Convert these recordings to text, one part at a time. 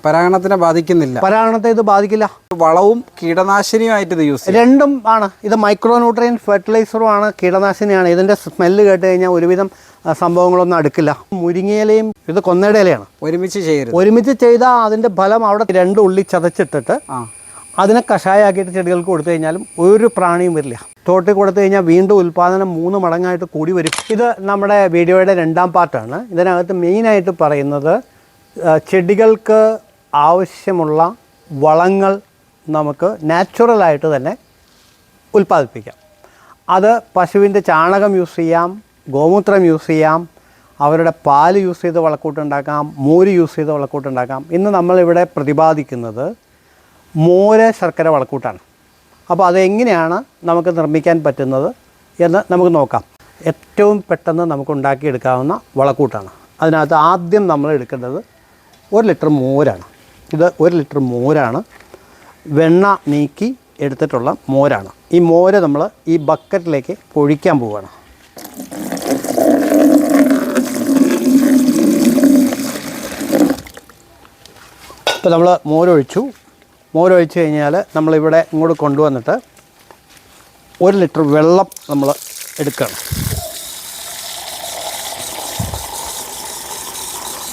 പരാഗണത്തിനെ ബാധിക്കുന്നില്ല. പരാഗണത്തെ ഇത് ബാധിക്കില്ല. വളവും കീടനാശിനിയുമായിട്ട് ഇത് യൂസ് ചെയ്യും. രണ്ടും ആണ്. ഇത് മൈക്രോ ന്യൂട്രിയൻ ഫെർട്ടിലൈസറുമാണ്, കീടനാശിനിയാണ്. ഇതിൻ്റെ സ്മെല്ല് കേട്ട് കഴിഞ്ഞാൽ ഒരുവിധം സംഭവങ്ങളൊന്നും അടുക്കില്ല. മുരിങ്ങയിലയും ഇത് കൊന്നയുടെ ഇലയാണ്. ഒരുമിച്ച് ചെയ്താൽ അതിൻ്റെ ഫലം അവിടെ 2 ഉള്ളി ചതച്ചിട്ടിട്ട് അതിനെ കഷായമാക്കിയിട്ട് ചെടികൾക്ക് കൊടുത്തു കഴിഞ്ഞാലും ഒരു പ്രാണിയും വരില്ല. തോട്ടിൽ കൊടുത്തു കഴിഞ്ഞാൽ വീണ്ടും ഉൽപ്പാദനം 3 മടങ്ങായിട്ട് കൂടി വരും. ഇത് നമ്മുടെ വീഡിയോയുടെ 2ാം പാർട്ടാണ്. ഇതിനകത്ത് മെയിനായിട്ട് പറയുന്നത് ചെടികൾക്ക് ആവശ്യമുള്ള വളങ്ങൾ നമുക്ക് നാച്ചുറലായിട്ട് തന്നെ ഉൽപ്പാദിപ്പിക്കാം. അത് പശുവിൻ്റെ ചാണകം യൂസ് ചെയ്യാം, ഗോമൂത്രം യൂസ് ചെയ്യാം, അവരുടെ പാല് യൂസ് ചെയ്ത് വളക്കൂട്ടുണ്ടാക്കാം, മോര് യൂസ് ചെയ്ത് വളക്കൂട്ടുണ്ടാക്കാം. ഇന്ന് നമ്മളിവിടെ പ്രതിപാദിക്കുന്നത് മോര് ശർക്കര വളക്കൂട്ടാണ്. അപ്പോൾ അതെങ്ങനെയാണ് നമുക്ക് നിർമ്മിക്കാൻ പറ്റുന്നത് എന്ന് നമുക്ക് നോക്കാം. ഏറ്റവും പെട്ടെന്ന് നമുക്ക് ഉണ്ടാക്കിയെടുക്കാവുന്ന വളക്കൂട്ടാണ്. അതിനകത്ത് ആദ്യം നമ്മൾ എടുക്കേണ്ടത് 1 ലിറ്റർ മോരാണ്. ഇത് 1 ലിറ്റർ മോരാണ്, വെണ്ണ നീക്കി എടുത്തിട്ടുള്ള മോരാണ്. ഈ മോര് നമ്മൾ ഈ ബക്കറ്റിലേക്ക് ഒഴിക്കാൻ പോവുകയാണ്. ഇപ്പോൾ നമ്മൾ മോരൊഴിച്ച് കഴിഞ്ഞാൽ നമ്മളിവിടെ ഇങ്ങോട്ട് കൊണ്ടുവന്നിട്ട് 1 ലിറ്റർ വെള്ളം നമ്മൾ എടുക്കണം.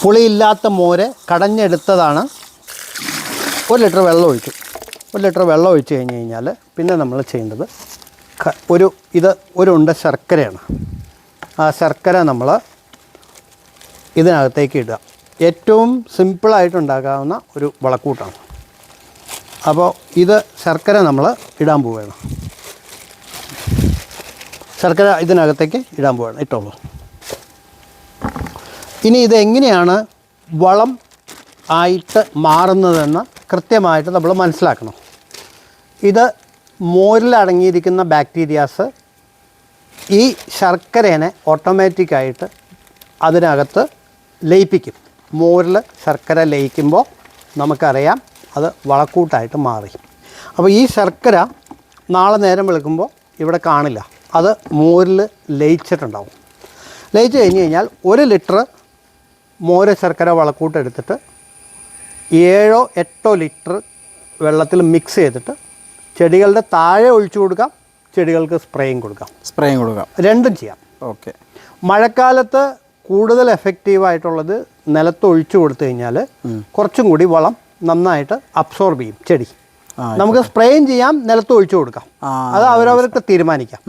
പുളിയില്ലാത്ത മോര് കടഞ്ഞെടുത്തതാണ്. 1 ലിറ്റർ വെള്ളം ഒഴിച്ചു. 1 ലിറ്റർ വെള്ളം ഒഴിച്ച് കഴിഞ്ഞാൽ പിന്നെ നമ്മൾ ചെയ്യേണ്ടത് ഒരു ഉണ്ട ശർക്കരയാണ്. ആ ശർക്കര നമ്മൾ ഇതിനകത്തേക്ക് ഇടുക. ഏറ്റവും സിമ്പിളായിട്ടുണ്ടാക്കാവുന്ന ഒരു വളക്കൂട്ടാണ്. അപ്പോൾ ഇത് ശർക്കര നമ്മൾ ഇടാൻ പോവുകയാണ്. ശർക്കര ഇതിനകത്തേക്ക് ഇടാൻ പോവുകയാണ്. ഇട്ടോളൂ. ഇനി ഇതെങ്ങനെയാണ് വളം ആയിട്ട് മാറുന്നതെന്ന് കൃത്യമായിട്ട് നമ്മൾ മനസ്സിലാക്കണം. ഇത് മോരിൽ അടങ്ങിയിരിക്കുന്ന ബാക്ടീരിയാസ് ഈ ശർക്കരേനെ ഓട്ടോമാറ്റിക്കായിട്ട് അതിനകത്ത് ലയിപ്പിക്കും. മോരിൽ ശർക്കര ലയിക്കുമ്പോൾ നമുക്കറിയാം അത് വളക്കൂട്ടായിട്ട് മാറി. അപ്പോൾ ഈ ശർക്കര നാളെ നേരം വെളുക്കുമ്പോൾ ഇവിടെ കാണില്ല, അത് മോരിൽ ലയിച്ചിട്ടുണ്ടാവും. ലയിച്ച് കഴിഞ്ഞ് കഴിഞ്ഞാൽ 1 ലിറ്റർ മോര് ശർക്കര വളക്കൂട്ട് എടുത്തിട്ട് 7-8 ലിറ്റർ വെള്ളത്തിൽ മിക്സ് ചെയ്തിട്ട് ചെടികളുടെ താഴെ ഒഴിച്ചു കൊടുക്കാം, ചെടികൾക്ക് സ്പ്രേയും കൊടുക്കാം. രണ്ടും ചെയ്യാം. ഓക്കെ. മഴക്കാലത്ത് കൂടുതൽ എഫക്റ്റീവായിട്ടുള്ളത് നിലത്ത് ഒഴിച്ചു കൊടുത്തു കഴിഞ്ഞാൽ കുറച്ചും കൂടി വളം നന്നായിട്ട് അബ്സോർബ് ചെയ്യും ചെടി. നമുക്ക് സ്പ്രേയും ചെയ്യാം, നിലത്ത് ഒഴിച്ചു കൊടുക്കാം. അത് അവരവർക്ക് തീരുമാനിക്കാം.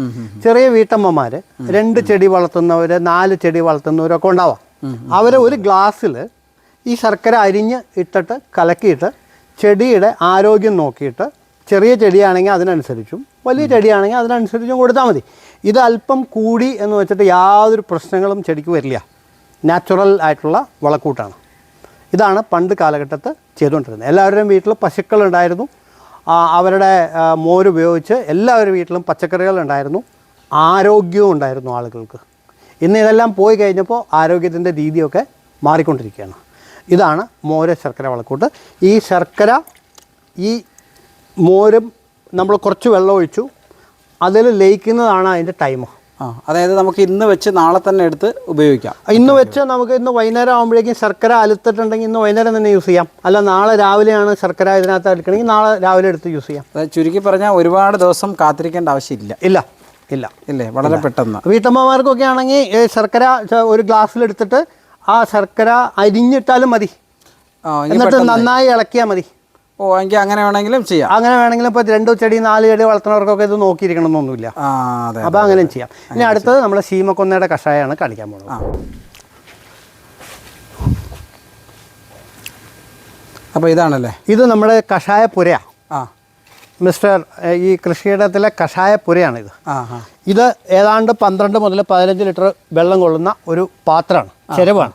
ചെറിയ വീട്ടമ്മമാർ 2 ചെടി വളർത്തുന്നവർ, 4 ചെടി വളർത്തുന്നവരൊക്കെ ഉണ്ടാവാം. അവർ ഒരു ഗ്ലാസ്സിൽ ഈ ശർക്കര അരിഞ്ഞ് ഇട്ടിട്ട് കലക്കിയിട്ട് ചെടിയുടെ ആരോഗ്യം നോക്കിയിട്ട് ചെറിയ ചെടിയാണെങ്കിൽ അതിനനുസരിച്ചും വലിയ ചെടിയാണെങ്കിൽ അതിനനുസരിച്ചും കൊടുത്താൽ മതി. ഇത് അല്പം കൂടി എന്ന് വെച്ചിട്ട് യാതൊരു പ്രശ്നങ്ങളും ചെടിക്ക് വരില്ല. നാച്ചുറൽ ആയിട്ടുള്ള വളക്കൂട്ടാണ്. ഇതാണ് പണ്ട് കാലഘട്ടത്ത് ചെയ്തുകൊണ്ടിരുന്നത്. എല്ലാവരുടെയും വീട്ടിൽ പശുക്കളുണ്ടായിരുന്നു. അവരുടെ മോരുപയോഗിച്ച് എല്ലാവരുടെ വീട്ടിലും പച്ചക്കറികളുണ്ടായിരുന്നു. ആരോഗ്യവും ഉണ്ടായിരുന്നു ആളുകൾക്ക്. ഇന്ന് ഇതെല്ലാം പോയി കഴിഞ്ഞപ്പോൾ ആരോഗ്യത്തിൻ്റെ രീതിയൊക്കെ മാറിക്കൊണ്ടിരിക്കുകയാണ്. ഇതാണ് മോര് ശർക്കര വളക്കൂട്ട്. ഈ ശർക്കര ഈ മോരും നമ്മൾ കുറച്ച് വെള്ളം ഒഴിച്ചു, അതിൽ ലയിക്കുന്നതാണ് അതിൻ്റെ ടൈം. അതായത് നമുക്ക് ഇന്ന് വെച്ച് നാളെ തന്നെ എടുത്ത് ഉപയോഗിക്കാം. ഇന്ന് വെച്ച് നമുക്ക് ഇന്ന് വൈകുന്നേരം ആകുമ്പോഴേക്കും ശർക്കര അലുത്തിട്ടുണ്ടെങ്കിൽ ഇന്ന് വൈകുന്നേരം തന്നെ യൂസ് ചെയ്യാം. അല്ല നാളെ രാവിലെയാണ് ശർക്കര ഇതിനകത്ത് എടുക്കണമെങ്കിൽ നാളെ രാവിലെ എടുത്ത് യൂസ് ചെയ്യാം. അതായത് ചുരുക്കി പറഞ്ഞാൽ ഒരുപാട് ദിവസം കാത്തിരിക്കേണ്ട ആവശ്യമില്ല. ഇല്ല, വളരെ പെട്ടെന്ന്. വീട്ടമ്മമാർക്കൊക്കെ ആണെങ്കിൽ ശർക്കര ഒരു ഗ്ലാസ്സിലെടുത്തിട്ട് ആ ശർക്കര അരിഞ്ഞിട്ടാലും മതി, എന്നിട്ട് നന്നായി ഇളക്കിയാൽ മതി. എങ്കിൽ അങ്ങനെ വേണമെങ്കിലും ചെയ്യാം. അങ്ങനെ വേണമെങ്കിലും ഇപ്പോൾ 2 ചെടി 4 ചെടി വളർത്തുന്നവർക്കൊക്കെ ഇത് നോക്കിയിരിക്കണമെന്നൊന്നുമില്ല. അപ്പോൾ അങ്ങനെയും ചെയ്യാം. ഇനി അടുത്തത് നമ്മൾ ശീമക്കൊന്നയുടെ കഷായമാണ് കാണിക്കാൻ പോകുന്നത്. അപ്പോൾ ഇതാണല്ലേ, ഇത് നമ്മുടെ കഷായ പുരയാണ്. ഈ കൃഷിയിടത്തിലെ കഷായ പുരയാണിത്. ഇത് ഏതാണ്ട് 12 മുതൽ 15 ലിറ്റർ വെള്ളം കൊള്ളുന്ന ഒരു പാത്രമാണ്, ചെരുവാണ്.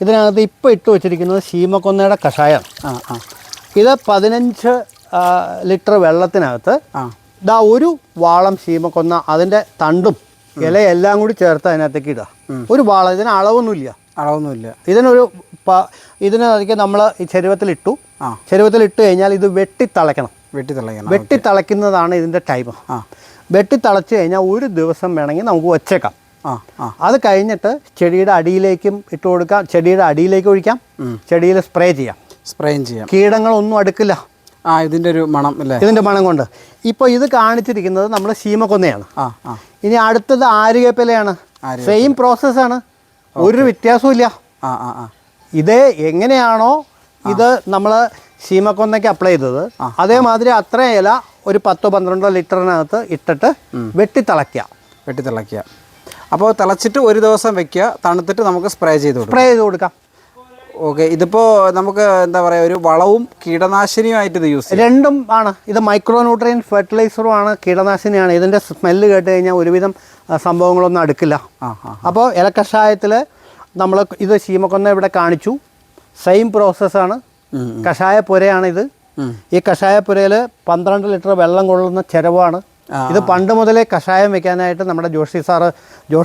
ഇതിനകത്ത് ഇപ്പോൾ ഇട്ട് വെച്ചിരിക്കുന്നത് ശീമക്കൊന്നയുടെ കഷായമാണ്. ഇത് 15 ലിറ്റർ വെള്ളത്തിനകത്ത് ഇതാ ഒരു വാളം ശീമക്കൊന്ന, അതിൻ്റെ തണ്ടും ഇലയെല്ലാം കൂടി ചേർത്ത് അതിനകത്തേക്ക് ഇടുക. ഒരു വാളം, ഇതിന് അളവൊന്നുമില്ല. ഇതിനകത്തേക്ക് നമ്മൾ ഈ ചെരുവത്തിലിട്ടു. ചെരുവത്തിലിട്ട് കഴിഞ്ഞാൽ ഇത് വെട്ടിത്തിളയ്ക്കണം. വെട്ടിത്തിളയ്ക്കുന്നതാണ് ഇതിൻ്റെ ടൈം. വെട്ടിത്തിളച്ച് കഴിഞ്ഞാൽ ഒരു ദിവസം വേണമെങ്കിൽ നമുക്ക് വച്ചേക്കാം. അത് കഴിഞ്ഞിട്ട് ചെടിയുടെ അടിയിലേക്കും ഇട്ട് കൊടുക്കാം, ചെടിയുടെ അടിയിലേക്ക് ഒഴിക്കാം, ചെടിയിൽ സ്പ്രേ ചെയ്യാം. സ്പ്രേയും ചെയ്യാം. കീടങ്ങളൊന്നും അടുക്കില്ല. ഇതിൻ്റെ ഒരു മണം അല്ലേ? ഇതിൻ്റെ മണം കൊണ്ട്. ഇപ്പോൾ ഇത് കാണിച്ചിരിക്കുന്നത് നമ്മൾ ശീമക്കൊന്നയാണ്. ഇനി അടുത്തത് ആര്യവേപ്പിലയാണ്. സെയിം പ്രോസസ്സാണ്, ഒരു വ്യത്യാസവും ഇല്ല. ഇത് എങ്ങനെയാണോ ഇത് നമ്മൾ ശീമക്കൊന്നയ്ക്ക് അപ്ലൈ ചെയ്തത്, അതേമാതിരി അത്ര ഇല ഒരു 10-12 ലിറ്ററിനകത്ത് ഇട്ടിട്ട് വെട്ടിത്തിളയ്ക്കുക. അപ്പോൾ തിളച്ചിട്ട് ഒരു ദിവസം വെക്കുക, തണുത്തിട്ട് നമുക്ക് സ്പ്രേ ചെയ്ത് കൊടുക്കാം. ഓക്കെ, ഇതിപ്പോൾ നമുക്ക് എന്താ പറയുക, ഒരു വളവും കീടനാശിനിയുമായിട്ട് ഇത് യൂസ് ചെയ്യാം. രണ്ടും ആണ്. ഇത് മൈക്രോ ന്യൂട്രിയൻ ഫെർട്ടിലൈസറും ആണ്, കീടനാശിനിയാണ്. ഇതിൻ്റെ സ്മെല്ല് കേട്ട് കഴിഞ്ഞാൽ ഒരുവിധം സംഭവങ്ങളൊന്നും അടുക്കില്ല. അപ്പോൾ ഇലക്കഷായത്തിൽ നമ്മൾ ഇത് ശീമക്കൊന്ന ഇവിടെ കാണിച്ചു. സെയിം പ്രോസസ്സാണ്. കഷായ പുരയാണിത്. ഈ കഷായ പുരയിൽ 12 ലിറ്റർ വെള്ളം കൊള്ളുന്ന ചിരവാണ്. ഇത് പണ്ട് മുതലേ കഷായം വെക്കാനായിട്ട് നമ്മുടെ ജോഷ്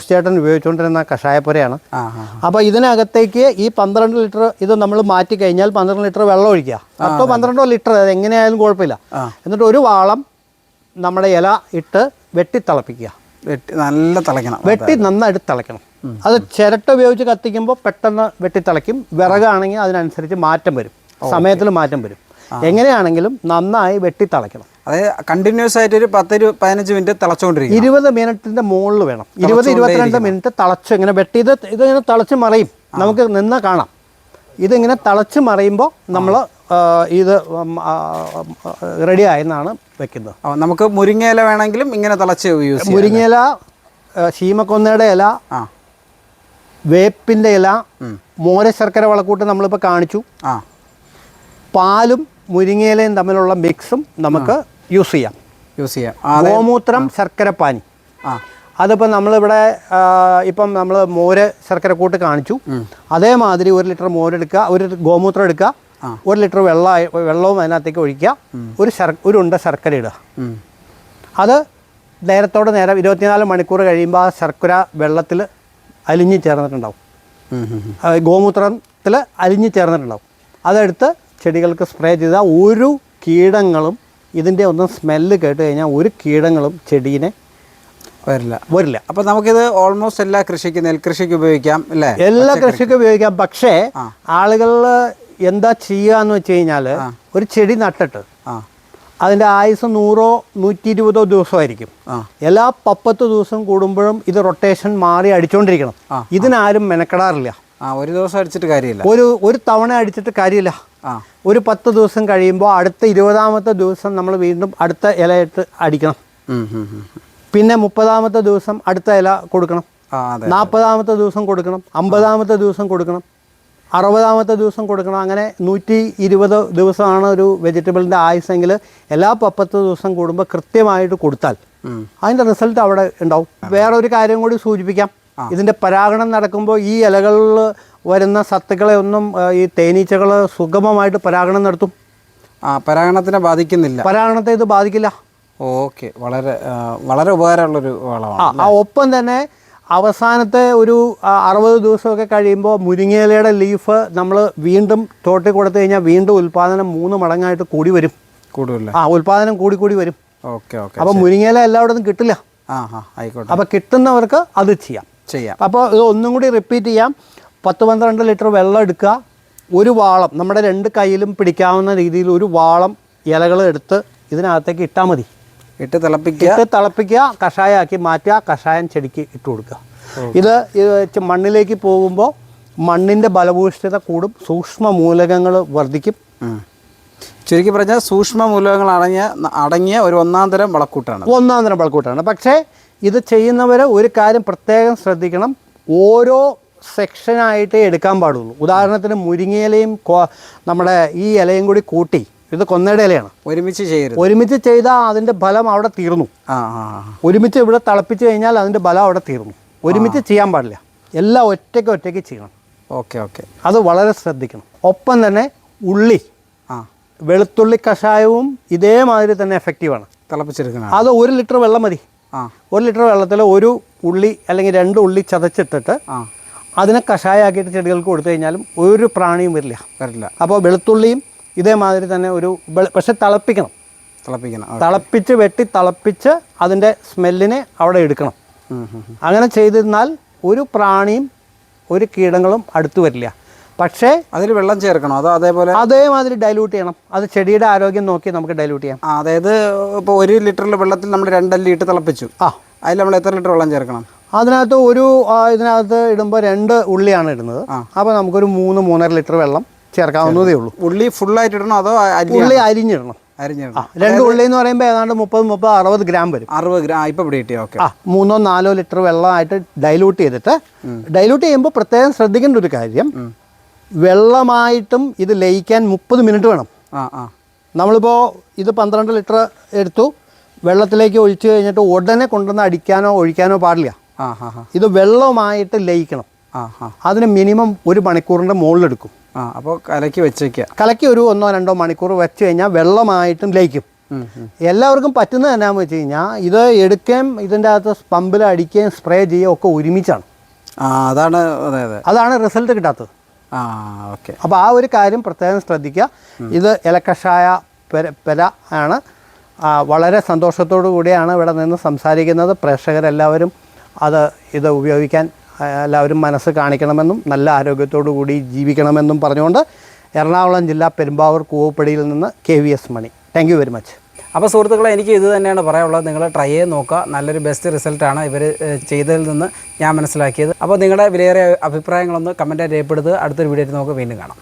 ചേട്ടൻ ഉപയോഗിച്ചുകൊണ്ടിരുന്ന കഷായപ്പുരയാണ്. അപ്പോൾ ഇതിനകത്തേക്ക് ഈ 12 ലിറ്റർ ഇത് നമ്മൾ മാറ്റി കഴിഞ്ഞാൽ 12 ലിറ്റർ വെള്ളം ഒഴിക്കുക. 10-12 ലിറ്റർ എങ്ങനെയായാലും കുഴപ്പമില്ല. എന്നിട്ട് ഒരു വാളം നമ്മുടെ ഇല ഇട്ട് വെട്ടിത്തിളപ്പിക്കുക. നന്നായിട്ട് തിളയ്ക്കണം. അത് ചിരട്ട ഉപയോഗിച്ച് കത്തിക്കുമ്പോൾ പെട്ടെന്ന് വെട്ടിത്തിളയ്ക്കും. വിറകാണെങ്കിൽ അതിനനുസരിച്ച് മാറ്റം വരും, സമയത്തിൽ മാറ്റം വരും. എങ്ങനെയാണെങ്കിലും നന്നായി വെട്ടിത്തിളയ്ക്കണം. അതായത് കണ്ടിന്യൂസ് ആയിട്ട് ഒരു 10-15 മിനിറ്റ് തിളച്ചുകൊണ്ടിരിക്കും. 20 മിനിറ്റിൻ്റെ മുകളിൽ വേണം. 20-22 മിനിറ്റ് തിളച്ച് ഇങ്ങനെ ഇതിങ്ങനെ തിളച്ച് മറിയും. നമുക്ക് നിന്ന് കാണാം. ഇതിങ്ങനെ തിളച്ച് മറിയുമ്പോൾ നമ്മൾ ഇത് റെഡി ആയെന്നാണ് വെക്കുന്നത്. നമുക്ക് മുരിങ്ങയില വേണമെങ്കിലും ഇങ്ങനെ തിളച്ച് യൂസ് ചെയ്യാം. മുരിങ്ങയില, ശീമക്കൊന്നയുടെ ഇല, വേപ്പിൻ്റെ ഇല, മോര ശർക്കര വളക്കൂട്ട് നമ്മളിപ്പോൾ കാണിച്ചു. പാലും മുരിങ്ങയിലയും തമ്മിലുള്ള മിക്സും നമുക്ക് യൂസ് ചെയ്യാം. ഗോമൂത്രം, ശർക്കരപ്പാനി. അതിപ്പോൾ നമ്മളിവിടെ ഇപ്പം നമ്മൾ മോര് ശർക്കരക്കൂട്ട് കാണിച്ചു. അതേമാതിരി 1 ലിറ്റർ മോരെടുക്കുക, 1 ഗോമൂത്രം എടുക്കുക, 1 ലിറ്റർ വെള്ളവും അതിനകത്തേക്ക് ഒഴിക്കുക, ഒരു ഉണ്ട ശർക്കര ഇടുക. അത് നേരത്തോടെ നേരം 24 മണിക്കൂർ കഴിയുമ്പോൾ ആ ശർക്കര വെള്ളത്തിൽ അലിഞ്ഞ് ചേർന്നിട്ടുണ്ടാവും. ഗോമൂത്രത്തിൽ അലിഞ്ഞ് ചേർന്നിട്ടുണ്ടാവും. അതെടുത്ത് ചെടികൾക്ക് സ്പ്രേ ചെയ്താൽ ഒരു കീടങ്ങളും ഇതിൻ്റെ ഒന്നും സ്മെല്ല് കേട്ട് കഴിഞ്ഞാൽ ഒരു കീടങ്ങളും ചെടീനെ വരില്ല. അപ്പോൾ നമുക്കിത് ഓൾമോസ്റ്റ് എല്ലാ നെൽകൃഷിക്ക് ഉപയോഗിക്കാം അല്ലേ? എല്ലാ കൃഷിക്കും ഉപയോഗിക്കാം. പക്ഷേ ആളുകൾ എന്താ ചെയ്യുക എന്ന് വെച്ച് കഴിഞ്ഞാൽ, ഒരു ചെടി നട്ടിട്ട് അതിൻ്റെ ആയുസ് 100-120 ദിവസമായിരിക്കും. എല്ലാ 10 ദിവസം കൂടുമ്പോഴും ഇത് റൊട്ടേഷൻ മാറി അടിച്ചുകൊണ്ടിരിക്കണം. ഇതിനാരും മെനക്കെടാറില്ല. ഒരു ദിവസം അടിച്ചിട്ട് കാര്യമില്ല. ഒരു തവണ അടിച്ചിട്ട് കാര്യമില്ല. ഒരു 10 ദിവസം കഴിയുമ്പോൾ അടുത്ത 20ാമത്തെ ദിവസം നമ്മൾ വീണ്ടും അടുത്ത ഇലയിട്ട് അടിക്കണം. പിന്നെ 30ാമത്തെ ദിവസം അടുത്ത ഇല കൊടുക്കണം. 40ാമത്തെ ദിവസം കൊടുക്കണം. 50ാമത്തെ ദിവസം കൊടുക്കണം. 60ാമത്തെ ദിവസം കൊടുക്കണം. അങ്ങനെ 120 ദിവസമാണ് ഒരു വെജിറ്റബിളിൻ്റെ ആയുസെങ്കിൽ എല്ലാ 10 ദിവസം കൂടുമ്പോൾ കൃത്യമായിട്ട് കൊടുത്താൽ അതിൻ്റെ റിസൾട്ട് അവിടെ ഉണ്ടാവും. വേറൊരു കാര്യം കൂടി സൂചിപ്പിക്കാം. ഇതിൻ്റെ പരാഗണം നടക്കുമ്പോൾ ഈ ഇലകളിൽ വരുന്ന സത്തുക്കളെ ഒന്നും ഈ തേനീച്ചകൾ സുഗമമായിട്ട് പരാഗണം നടത്തും. പരാഗണത്തിനെ ബാധിക്കുന്നില്ല. പരാഗണത്തെ ഇത് ബാധിക്കില്ല. ഓക്കെ, വളരെ ഉപകാരമുള്ളൊരു വളമാണ്. ഒപ്പം തന്നെ അവസാനത്തെ ഒരു 60 ദിവസമൊക്കെ കഴിയുമ്പോൾ മുരിങ്ങയിലയുടെ ലീഫ് നമ്മൾ വീണ്ടും തോട്ടിൽ കൊടുത്തു കഴിഞ്ഞാൽ വീണ്ടും ഉൽപ്പാദനം 3 മടങ്ങായിട്ട് കൂടി വരും. ഉൽപ്പാദനം കൂടി വരും. അപ്പോൾ മുരിങ്ങയില എല്ലായിടത്തും കിട്ടില്ല. ആയിക്കോട്ടെ. അപ്പോൾ കിട്ടുന്നവർക്ക് അത് ചെയ്യാം. അപ്പോൾ ഇത് ഒന്നും കൂടി റിപ്പീറ്റ് ചെയ്യാം. 10-12 ലിറ്റർ വെള്ളം എടുക്കുക. ഒരു വാളം നമ്മുടെ 2 കൈയിലും പിടിക്കാവുന്ന രീതിയിൽ ഒരു വാളം ഇലകൾ എടുത്ത് ഇതിനകത്തേക്ക് ഇട്ടാൽ മതി. ഇട്ട് തിളപ്പിക്കുക, കഷായമാക്കി മാറ്റുക, കഷായം ചെടിക്ക് ഇട്ട് കൊടുക്കുക. ഇത് മണ്ണിലേക്ക് പോകുമ്പോൾ മണ്ണിൻ്റെ ബലഭൂഷ്ഠത കൂടും, സൂക്ഷ്മ മൂലകങ്ങൾ വർദ്ധിക്കും. ചുരുക്കി പറഞ്ഞാൽ സൂക്ഷ്മ മൂലകങ്ങൾ അടങ്ങിയ ഒരു ഒന്നാം തരം വളക്കൂട്ടാണ്. പക്ഷേ ഇത് ചെയ്യുന്നവർ ഒരു കാര്യം പ്രത്യേകം ശ്രദ്ധിക്കണം. ഓരോ സെക്ഷനായിട്ടേ എടുക്കാൻ പാടുള്ളൂ. ഉദാഹരണത്തിന് മുരിങ്ങയിലയും നമ്മുടെ ഈ ഇലയും കൂടി കൂട്ടി, ഇത് കൊന്നയുടെ ഇലയാണ്, ഒരുമിച്ച് ചെയ്താൽ അതിൻ്റെ ഫലം അവിടെ തീർന്നു. ഒരുമിച്ച് ഇവിടെ തിളപ്പിച്ച് കഴിഞ്ഞാൽ അതിൻ്റെ ഫലം അവിടെ തീർന്നു. ഒരുമിച്ച് ചെയ്യാൻ പാടില്ല. എല്ലാം ഒറ്റയ്ക്ക് ചെയ്യണം. അത് വളരെ ശ്രദ്ധിക്കണം. ഒപ്പം തന്നെ ഉള്ളി, വെളുത്തുള്ളി കഷായവും ഇതേമാതിരി തന്നെ എഫക്റ്റീവാണ്. തിളപ്പിച്ചെടുക്കണം. അത് 1 ലിറ്റർ വെള്ളം മതി. 1 ലിറ്റർ വെള്ളത്തിൽ 1 ഉള്ളി അല്ലെങ്കിൽ 2 ഉള്ളി ചതച്ചിട്ടിട്ട് അതിനെ കഷായമാക്കിയിട്ട് ചെടികൾക്ക് കൊടുത്തു കഴിഞ്ഞാലും ഒരു പ്രാണിയും വരില്ല. അപ്പോൾ വെളുത്തുള്ളിയും ഇതേമാതിരി തന്നെ പക്ഷെ തിളപ്പിക്കണം. തിളപ്പിച്ച് അതിൻ്റെ സ്മെല്ലിനെ അവിടെ എടുക്കണം. അങ്ങനെ ചെയ്തിരുന്നാൽ ഒരു പ്രാണിയും ഒരു കീടങ്ങളും അടുത്ത് വരില്ല. പക്ഷേ അതിൽ വെള്ളം ചേർക്കണോ അതോ അതേമാതിരി ഡൈലൂട്ട് ചെയ്യണം. അത് ചെടിയുടെ ആരോഗ്യം നോക്കി നമുക്ക് ഡൈലൂട്ട് ചെയ്യാം. അതായത് ഇപ്പോൾ 1 ലിറ്ററിൽ വെള്ളത്തിൽ നമ്മൾ 2 അല്ലി ഇട്ട് തിളപ്പിച്ചു. അതിൽ നമ്മൾ എത്ര ലിറ്റർ വെള്ളം ചേർക്കണം? അതിനകത്ത് ഇതിനകത്ത് ഇടുമ്പോൾ 2 ഉള്ളിയാണ് ഇടുന്നത്. അപ്പോൾ നമുക്കൊരു 3-3.5 ലിറ്റർ വെള്ളം ചേർക്കാവുന്നതേ ഉള്ളൂ. ഉള്ളി ഫുള്ളായിട്ട് ഇടണോ അതോ ഉള്ളി അരിഞ്ഞിടണം. 2 ഉള്ളി എന്ന് പറയുമ്പോൾ ഏതാണ്ട് 30-60 ഗ്രാം വരും. 60 ഗ്രാം ഇപ്പം ഇവിടെ കിട്ടിയോ? ഓക്കെ. 3-4 ലിറ്റർ വെള്ളമായിട്ട് ഡൈലൂട്ട് ചെയ്തിട്ട്, ഡൈലൂട്ട് ചെയ്യുമ്പോൾ പ്രത്യേകം ശ്രദ്ധിക്കേണ്ട ഒരു കാര്യം, വെള്ളമായിട്ടും ഇത് ലയിക്കാൻ 30 മിനിറ്റ് വേണം. നമ്മളിപ്പോൾ ഇത് 12 ലിറ്റർ എടുത്തു, വെള്ളത്തിലേക്ക് ഒഴിച്ചു കഴിഞ്ഞിട്ട് ഉടനെ കൊണ്ടുവന്ന് അടിക്കാനോ ഒഴിക്കാനോ പാടില്ല. ഇത് വെള്ളമായിട്ട് ലയിക്കണം. അതിന് മിനിമം 1 മണിക്കൂറിൻ്റെ മുകളിലെടുക്കും. അപ്പോൾ കലക്കി വെച്ചേക്കുക. കലക്കി ഒരു 1-2 മണിക്കൂർ വെച്ച് കഴിഞ്ഞാൽ വെള്ളമായിട്ടും ലയിക്കും. എല്ലാവർക്കും പറ്റുന്നത് എന്നാന്ന് വെച്ച് കഴിഞ്ഞാൽ ഇത് എടുക്കുകയും ഇതിൻ്റെ അകത്ത് പമ്പിൽ അടിക്കുകയും സ്പ്രേ ചെയ്യുകയും ഒക്കെ ഒരുമിച്ചാണ്. അതാണ് റിസൾട്ട് കിട്ടാത്തത്. ഓക്കെ. അപ്പോൾ ആ ഒരു കാര്യം പ്രത്യേകം ശ്രദ്ധിക്കുക. ഇത് ഇലക്കഷായ പെര ആണ്. വളരെ സന്തോഷത്തോടു കൂടിയാണ് ഇവിടെ നിന്ന് സംസാരിക്കുന്നത്. പ്രേക്ഷകരെല്ലാവരും ഇത് ഉപയോഗിക്കാൻ എല്ലാവരും മനസ്സ് കാണിക്കണമെന്നും നല്ല ആരോഗ്യത്തോടു കൂടി ജീവിക്കണമെന്നും പറഞ്ഞുകൊണ്ട് എറണാകുളം ജില്ല പെരുമ്പാവൂർ കൂവപ്പടിയിൽ നിന്ന് KVS Mani. Thank you very much. അപ്പോൾ സുഹൃത്തുക്കളെ, എനിക്ക് ഇത് തന്നെയാണ് പറയാനുള്ളത്. നിങ്ങൾ ട്രൈ ചെയ്ത് നോക്കുക. നല്ലൊരു ബെസ്റ്റ് റിസൾട്ടാണ് ഇവർ ചെയ്തതിൽ നിന്ന് ഞാൻ മനസ്സിലാക്കിയത്. അപ്പോൾ നിങ്ങളുടെ വിലയേറിയ അഭിപ്രായങ്ങളൊന്ന് കമൻറ്റായി രേഖപ്പെടുത്തുക. അടുത്തൊരു വീഡിയോയിൽ നമുക്ക് വീണ്ടും കാണാം.